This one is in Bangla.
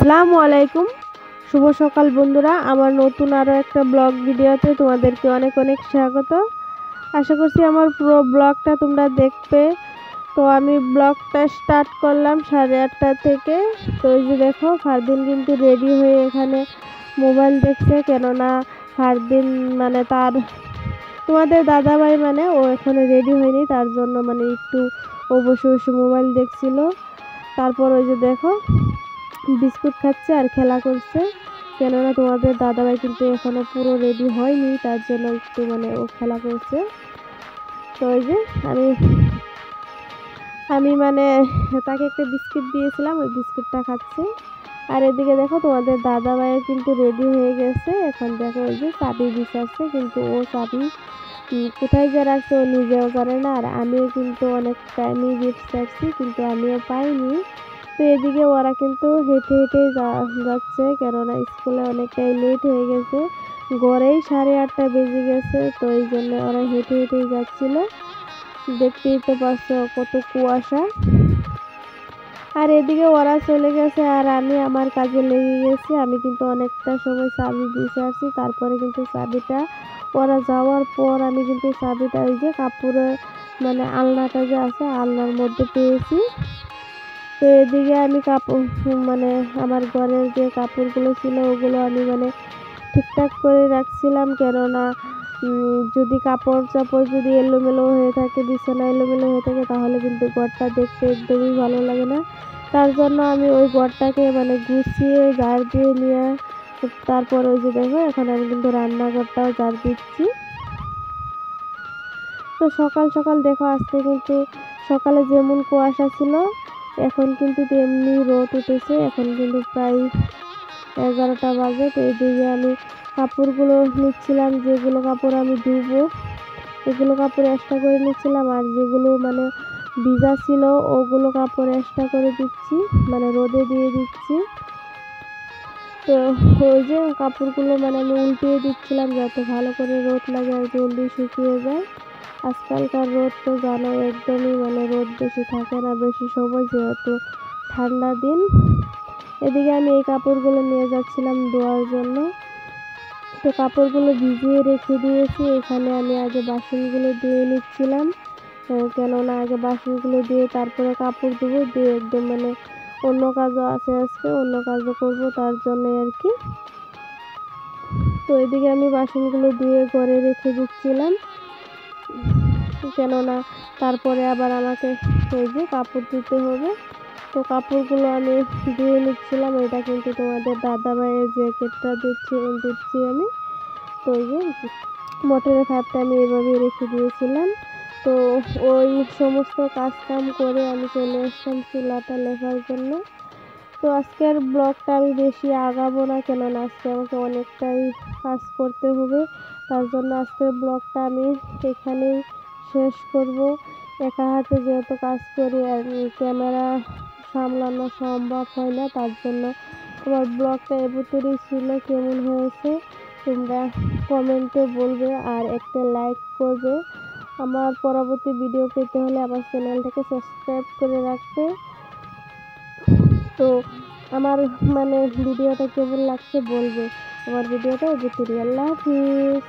আসসালামু আলাইকুম। শুভ সকাল বন্ধুরা, আমার নতুন আরও একটা ব্লগ ভিডিওতে তোমাদেরকে অনেক অনেক স্বাগত। আশা করছি আমার পুরো ব্লগটা তোমরা দেখবে। তো আমি ব্লগটা স্টার্ট করলাম 8:30 থেকে। তো এই যে দেখো, ফারদিন কিন্তু রেডি হয়ে এখানে মোবাইল দেখছে, কেননা ফারদিন মানে তার তোমাদের দাদাভাই মানে ও এখনো রেডি হয়নি, তার জন্য মানে একটু ও বসে বসে মোবাইল দেখছিল। তারপর ওই যে দেখো বিস্কুট খাচ্ছে আর খেলা করছে, কেননা তোমাদের দাদাভাই কিন্তু এখনো পুরো রেডি হয়নি, তার জন্য একটু মানে ও খেলা করছে। তো ওই যে আমি আমি মানে তাকে একটা বিস্কুট দিয়েছিলাম, ওই বিস্কুটটা খাচ্ছে। আর এদিকে দেখো তোমাদের দাদাভাইও কিন্তু রেডি হয়ে গেছে। এখন দেখো ওই যে চাবি বিছাচ্ছে, কিন্তু ও চাবি কোথায় যে রাখছে ও নিজেও জানে না। আর আমিও কিন্তু অনেক টাইমই গিফট চাচ্ছি, কিন্তু আমিও পাইনি। তো এদিকে ওরা কিন্তু হেঁটে হেঁটেই যাচ্ছে, কেননা স্কুলে অনেকটাই লেট হয়ে গেছে, গড়েই 8:30 বেজে গেছে। তো এই জন্য ওরা হেঁটে হেঁটেই যাচ্ছিল। দেখতেই তো পারছো কত কুয়াশা। আর এদিকে ওরা চলে গেছে আর আমি আমার কাজে লেগে গেছি। আমি কিন্তু অনেকটা সময় চাবি বিছাচ্ছি, তারপরে কিন্তু চাবিটা ওরা যাওয়ার পর আমি কিন্তু চাবিটা ওই যে কাপড়ের মানে আলনাটা যে আছে আলনার মধ্যে পেয়েছি। তো এদিকে আমি কাপড় মানে আমার ঘরের যে কাপড়গুলো ছিল ওগুলো আমি মানে ঠিকঠাক করে রাখছিলাম, কেননা যদি কাপড় চাপড় যদি এলোমেলো হয়ে থাকে, বিছানা এলোমেলো হয়ে থাকে, তাহলে কিন্তু ঘরটা দেখতে একদমই ভালো লাগে না। তার জন্য আমি ওই ঘরটাকে মানে গুছিয়ে ঝাড় দিয়ে নিয়ে তারপর ওই যে দেখো এখন আমি কিন্তু রান্নাঘরটাও ঝাড় দিচ্ছি। তো সকাল সকাল দেখো আজকে কিন্তু সকালে যেমন কুয়াশা ছিল, এখন কিন্তু তেমনি রোদ উঠেছে। এখন কিন্তু প্রায় 11টা বাজে। তো এদিকে আমি কাপড়গুলো নিচ্ছিলাম, যেগুলো কাপড় আমি ধুবো এগুলো কাপড় এক্সট্রা করে নিচ্ছিলাম, আর যেগুলো মানে ভিজা ছিল ওগুলো কাপড় এক্সট্রা করে দিচ্ছি, মানে রোদে দিয়ে দিচ্ছি। তো ওই যে কাপড়গুলো মানে আমি উল্টিয়ে দিচ্ছিলাম, যাতে ভালো করে রোদ লাগে আর জলদি শুকিয়ে যায়। আজকালকার রোদ তো জানো একদমই মানে রোদ বেশি থাকে না বেশি সময়, যেহেতু ঠান্ডা দিন। এদিকে আমি এই কাপড়গুলো নিয়ে যাচ্ছিলাম ধোয়ার জন্য। তো কাপড়গুলো ভিজিয়ে রেখে দিয়েছি। এখানে আমি আগে বাসনগুলো ধুয়ে নিচ্ছিলাম, কেননা আগে বাসনগুলো দিয়ে তারপরে কাপড় ধুবো, দিয়ে একদম মানে অন্য কাজও আছে, আজকে অন্য কাজও করবো, তার জন্য আর কি। তো এদিকে আমি বাসনগুলো ধুয়ে ঘরে রেখে দিচ্ছিলাম, কেননা তারপরে আবার আমাকে ওই যে কাপড় ধুতে হবে। তো কাপড়গুলো আমি ধুয়ে নিচ্ছিলাম। এটা কিন্তু তোমাদের দাদাভাইয়ের জ্যাকেটটা ধুচ্ছি আমি। তো ওই যে মোটরের পাইপটা আমি এভাবেই রেখে দিয়েছিলাম। তো ওই সমস্ত কাজ কাম করে আমি চলে আসলাম চুলাটা লেপার জন্য। তো আজকের ব্লগটা আমি বেশি আগাবো না, কেননা আজকে আমাকে অনেকটাই কাজ করতে হবে, তার জন্য আজকের ব্লগটা আমি এখানেই শেষ করব। একা হাতে যেহেতু কাজ করি আর ক্যামেরা সামলানো সম্ভব হয় না, তার জন্য আমার ব্লগটা এবছরই ছিল। কেমন হয়েছে তোমরা কমেন্টে বলবে আর একটা লাইক করবে। আমার পরবর্তী ভিডিও পেতে হলে আমার চ্যানেলটাকে সাবস্ক্রাইব করে রাখবে। তো আমার মানে ভিডিওটা কেমন লাগছে বলবে। আমার ভিডিওটা এবছরই। আল্লাহ হাফিজ।